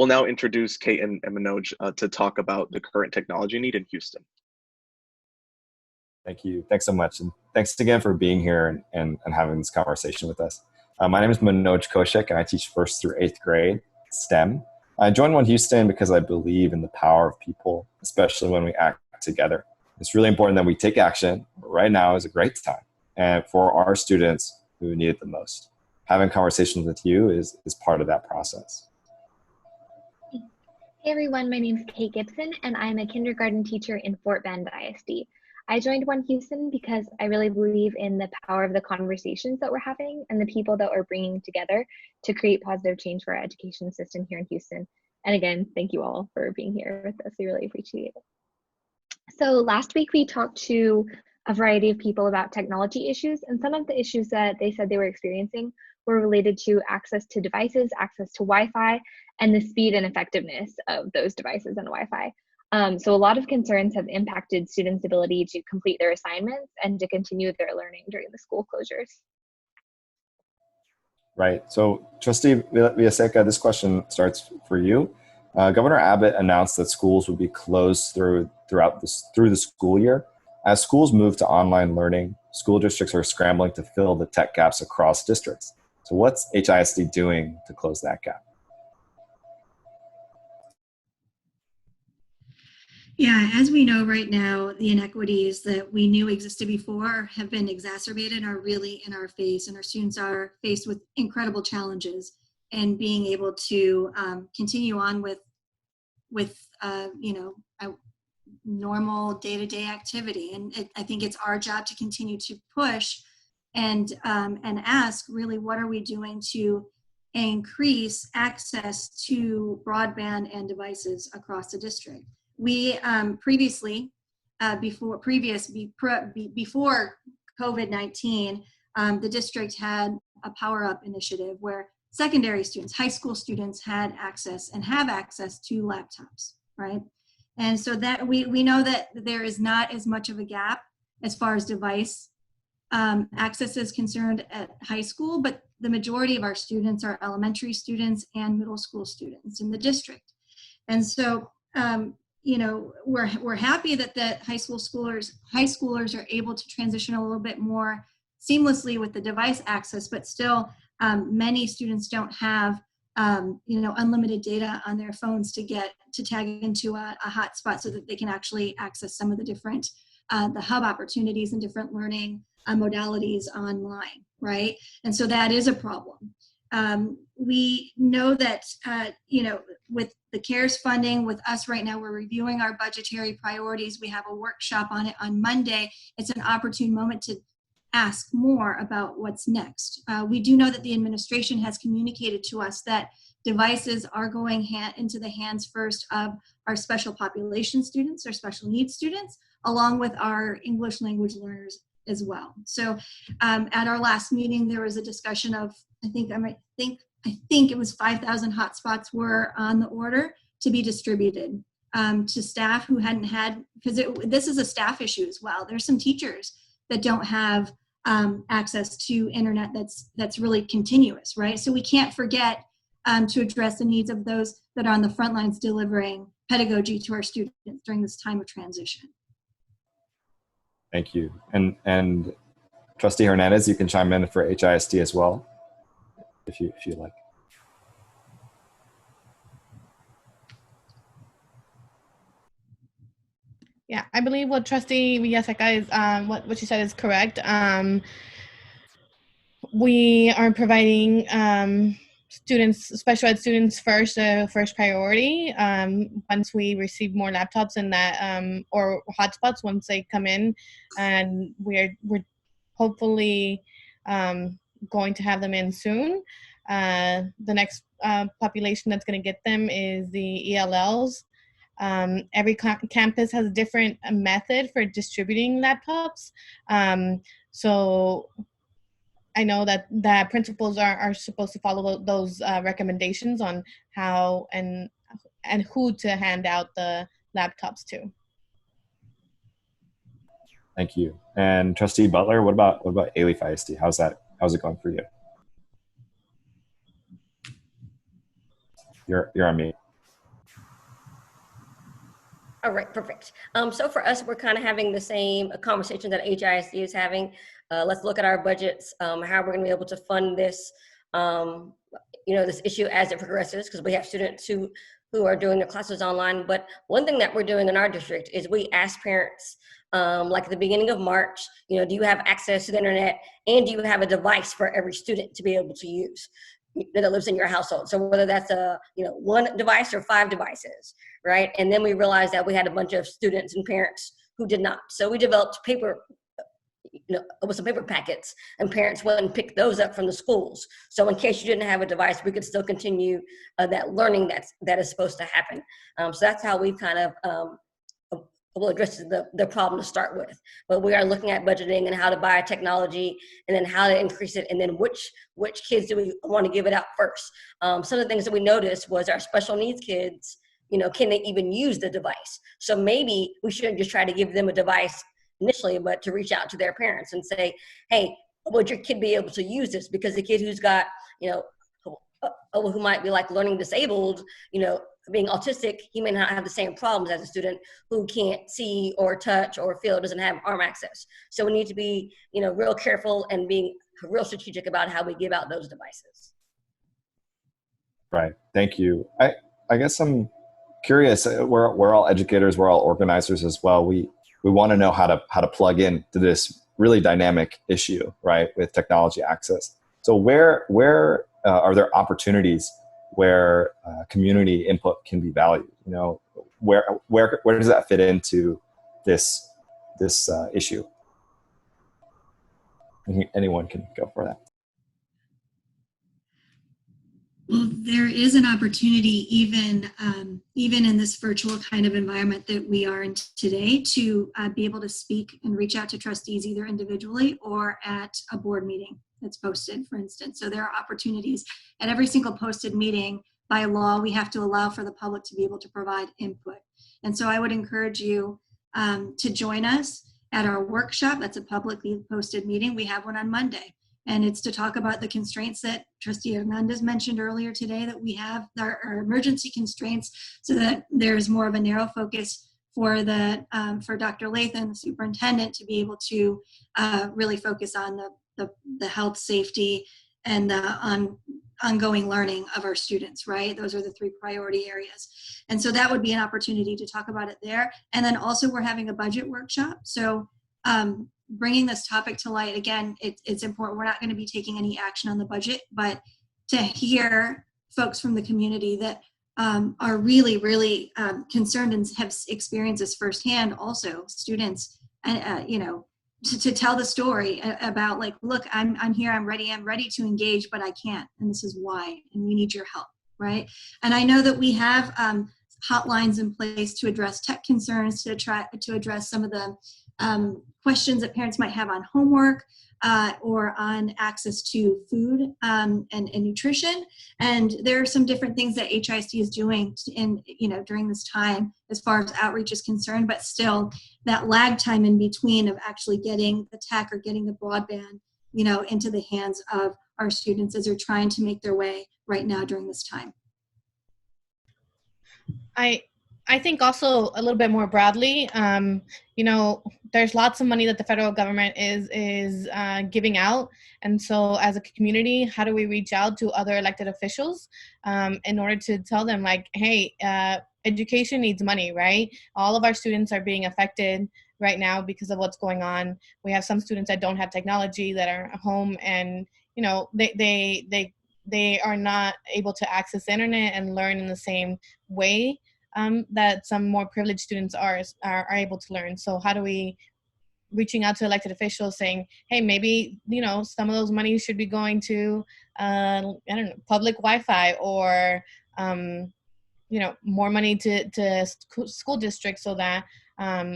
We'll now introduce Kate and Manoj to talk about the current technology need in Houston. Thank you. Thanks so much. And thanks again for being here and having this conversation with us. My name is Manoj Koshik, and I teach 1st through 8th grade STEM. I joined One Houston because I believe in the power of people, especially when we act together. It's really important that we take action. Right now is a great time, and for our students who need it the most. Having conversations with you is part of that process. Hey everyone, my name is Kate Gibson, and I'm a kindergarten teacher in Fort Bend ISD. I joined One Houston because I really believe in the power of the conversations that we're having and the people that we're bringing together to create positive change for our education system here in Houston. And again, thank you all for being here with us. We really appreciate it. So last week we talked to a variety of people about technology issues, and some of the issues that they said they were experiencing were related to access to devices, access to Wi-Fi, and the speed and effectiveness of those devices and Wi-Fi. So a lot of concerns have impacted students' ability to complete their assignments and to continue their learning during the school closures. Right. So Trustee Villaseca, this question starts for you. Governor Abbott announced that schools would be closed through the school year. As schools move to online learning, school districts are scrambling to fill the tech gaps across districts. So what's HISD doing to close that gap? Yeah, as we know right now, the inequities that we knew existed before have been exacerbated and are really in our face, and our students are faced with incredible challenges in being able to continue on with a normal day-to-day activity. And I think it's our job to continue to push and ask, really, what are we doing to increase access to broadband and devices across the district? We previously, before COVID-19, the district had a Power Up initiative where secondary students, high school students had access and have access to laptops, right? And so that we know that there is not as much of a gap as far as device access is concerned at high school, but the majority of our students are elementary students and middle school students in the district. And so, we're happy that the high schoolers are able to transition a little bit more seamlessly with the device access, but still many students don't have unlimited data on their phones to tag into a hotspot so that they can actually access some of the different the hub opportunities and different learning modalities online, right? And so that is a problem. We know that, with the CARES funding, with us right now, we're reviewing our budgetary priorities. We have a workshop on it on Monday. It's an opportune moment to ask more about what's next. We do know that the administration has communicated to us that devices are going into the hands first of our special population students, our special needs students, along with our English language learners as well. So at our last meeting, there was a discussion of, I think it was 5,000 hotspots were on the order to be distributed to staff who hadn't had, because this is a staff issue as well. There's some teachers that don't have access to internet that's really continuous, right? So we can't forget to address the needs of those that are on the front lines delivering pedagogy to our students during this time of transition. Thank you. And Trustee Hernandez, you can chime in for HISD as well, if you like. Yeah, I believe what Trustee Villaseca is, what she said is correct. We are providing special ed students first priority. Once we receive more laptops and that, or hotspots once they come in, and we're hopefully going to have them in soon. The next population that's going to get them is the ELLs. Every campus has a different method for distributing laptops. So I know that principals are supposed to follow those recommendations on how and who to hand out the laptops to. Thank you. And Trustee Butler, what about Alief ISD? How's it going for you? You're on mute. All right, perfect. So for us, we're kind of having the same conversation that HISD is having. Let's look at our budgets, how we're going to be able to fund this, this issue as it progresses, because we have students who are doing their classes online. But one thing that we're doing in our district is we ask parents, like at the beginning of March, do you have access to the internet, and do you have a device for every student to be able to use that lives in your household? So whether that's one device or 5 devices, right? And then we realized that we had a bunch of students and parents who did not. So we developed with some paper packets, and parents went and picked those up from the schools. So in case you didn't have a device, we could still continue that learning that is supposed to happen. So that's how we've kind of will address the problem to start with. But we are looking at budgeting and how to buy technology, and then how to increase it, and then which kids do we want to give it out first. Some of the things that we noticed was our special needs kids, can they even use the device? So maybe we shouldn't just try to give them a device initially, but to reach out to their parents and say, hey, would your kid be able to use this? Because the kid who's got, who might be like learning disabled, being autistic, he may not have the same problems as a student who can't see or touch or feel, doesn't have arm access. So we need to be, real careful and being real strategic about how we give out those devices. Right. Thank you. I guess I'm curious. We're all educators. We're all organizers as well. We want to know how to plug in to this really dynamic issue, right, with technology access. So where are there opportunities where community input can be valued? Where does that fit into this issue? Anyone can go for that. Well, there is an opportunity even in this virtual kind of environment that we are in today to be able to speak and reach out to trustees either individually or at a board meeting that's posted, for instance. So there are opportunities at every single posted meeting. By law, we have to allow for the public to be able to provide input. And so I would encourage you to join us at our workshop. That's a publicly posted meeting. We have one on Monday. And it's to talk about the constraints that Trustee Hernandez mentioned earlier today, that we have our emergency constraints, so that there's more of a narrow focus for Dr. Lathan, the superintendent, to be able to really focus on the health, safety, and the ongoing learning of our students, right? Those are the 3 priority areas. And so that would be an opportunity to talk about it there. And then also we're having a budget workshop. So bringing this topic to light, again, it's important. We're not going to be taking any action on the budget, but to hear folks from the community that are really, really concerned and have experienced this firsthand, also students, to tell the story about, like, look, I'm here, I'm ready to engage, but I can't, and this is why, and we need your help, right? And I know that we have hotlines in place to address tech concerns, to address some of the questions that parents might have on homework or on access to food and nutrition. And there are some different things that HISD is doing during this time as far as outreach is concerned, but still that lag time in between of actually getting the tech or getting the broadband, into the hands of our students as they're trying to make their way right now during this time. I think also a little bit more broadly, there's lots of money that the federal government is giving out. And so as a community, how do we reach out to other elected officials in order to tell them, like, hey, education needs money, right? All of our students are being affected right now because of what's going on. We have some students that don't have technology, that are at home, and, they are not able to access the internet and learn in the same way that some more privileged students are able to learn. So how do we reaching out to elected officials saying, hey, maybe, some of those monies should be going to, public Wi-Fi, or, more money to school districts, so that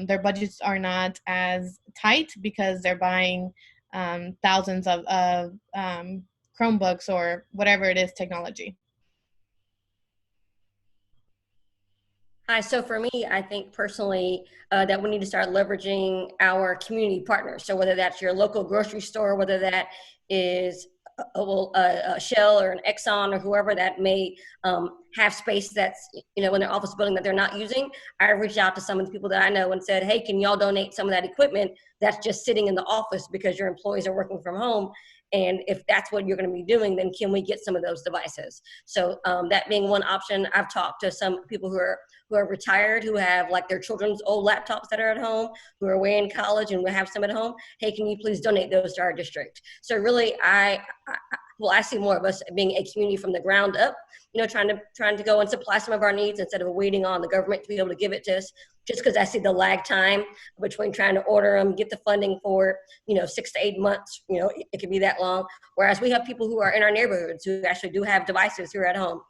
their budgets are not as tight because they're buying thousands of Chromebooks or whatever it is, technology. Hi, so for me, I think personally that we need to start leveraging our community partners. So whether that's your local grocery store, whether that is Shell or an Exxon or whoever that may have space that's, in their office building that they're not using. I reached out to some of the people that I know and said, hey, can y'all donate some of that equipment that's just sitting in the office because your employees are working from home? And if that's what you're going to be doing, then can we get some of those devices? So that being one option, I've talked to some people who are retired, who have like their children's old laptops that are at home, who are away in college and we have some at home. Hey, can you please donate those to our district? So really, I see more of us being a community from the ground up, trying to go and supply some of our needs instead of waiting on the government to be able to give it to us, just because I see the lag time between trying to order them, get the funding for, 6 to 8 months, it could be that long. Whereas we have people who are in our neighborhoods who actually do have devices here at home.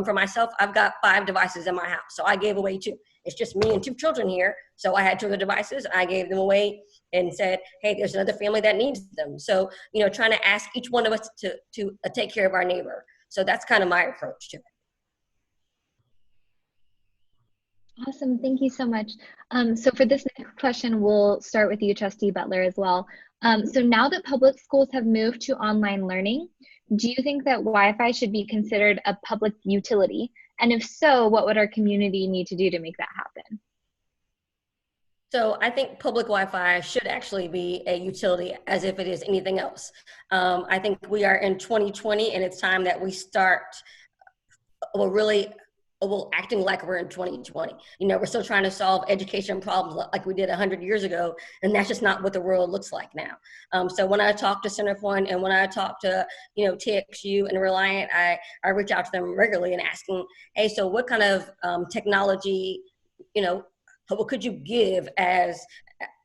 For myself, I've got 5 devices in my house, so I gave away 2. It's just me and 2 children here, so I had 2 of the devices. I gave them away and said, hey, there's another family that needs them. So, trying to ask each one of us to take care of our neighbor. So that's kind of my approach to it. Awesome, thank you so much. So for this next question, we'll start with you, Trustee Butler, as well. So now that public schools have moved to online learning, do you think that Wi-Fi should be considered a public utility? And if so, what would our community need to do to make that happen? So I think public Wi-Fi should actually be a utility as if it is anything else. I think we are in 2020 and it's time that we start acting like we're in 2020. We're still trying to solve education problems like we did 100 years ago, and that's just not what the world looks like now. So when I talk to Centerpoint and when I talk to, TXU and Reliant, I reach out to them regularly and asking, hey, so what kind of technology, what could you give as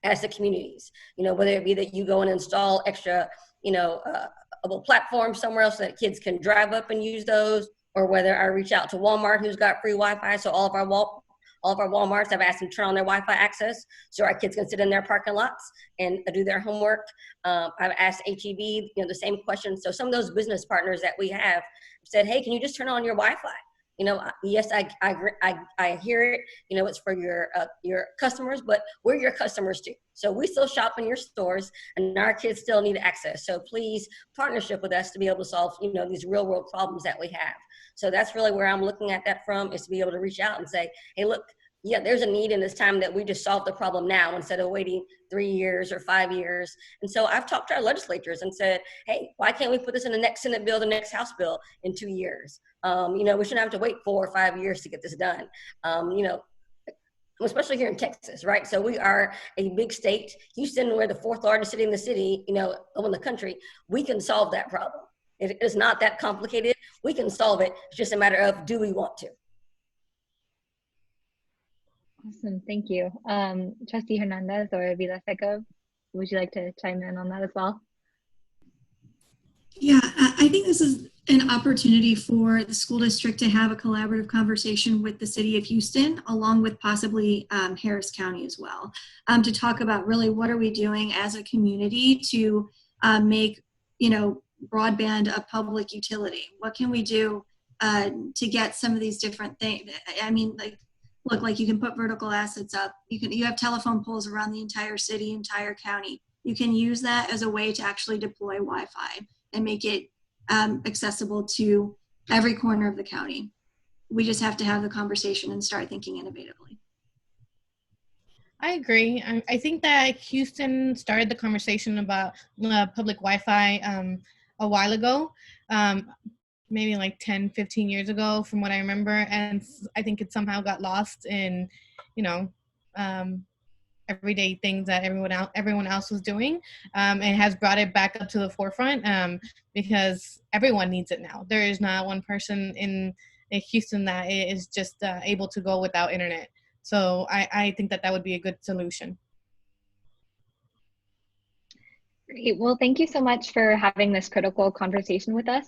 the communities? Whether it be that you go and install extra, a platform somewhere else so that kids can drive up and use those, or whether I reach out to Walmart, who's got free Wi-Fi. So all of our Walmarts, I've asked them to turn on their Wi-Fi access so our kids can sit in their parking lots and do their homework. I've asked HEB, the same question. So some of those business partners that we have said, hey, can you just turn on your Wi-Fi? Yes, I hear it. It's for your customers, but we're your customers too. So we still shop in your stores, and our kids still need access. So please partnership with us to be able to solve, these real world problems that we have. So that's really where I'm looking at that from, is to be able to reach out and say, hey, look, yeah, there's a need in this time that we just solve the problem now instead of waiting 3 years or 5 years. And so I've talked to our legislators and said, hey, why can't we put this in the next Senate bill, the next House bill in 2 years? We shouldn't have to wait 4 or 5 years to get this done. Especially here in Texas, right? So we are a big state. Houston, we're the 4th largest city in the city, in the country. We can solve that problem. It is not that complicated. We can solve it. It's just a matter of, do we want to? Awesome, thank you. Trustee Hernandez or Vilaseca, would you like to chime in on that as well? Yeah, I think this is an opportunity for the school district to have a collaborative conversation with the city of Houston, along with possibly Harris County as well, to talk about really what are we doing as a community to make, broadband a public utility. What can we do to get some of these different things? I mean, like you can put vertical assets up. You have telephone poles around the entire city, entire county. You can use that as a way to actually deploy Wi-Fi and make it accessible to every corner of the county. We just have to have the conversation and start thinking innovatively. I agree. I think that Houston started the conversation about public Wi-Fi a while ago, maybe like 10, 15 years ago from what I remember. And I think it somehow got lost in, everyday things that everyone else was doing, and has brought it back up to the forefront because everyone needs it now. There is not one person in Houston that is just able to go without internet. So I think that would be a good solution. Great. Well, thank you so much for having this critical conversation with us.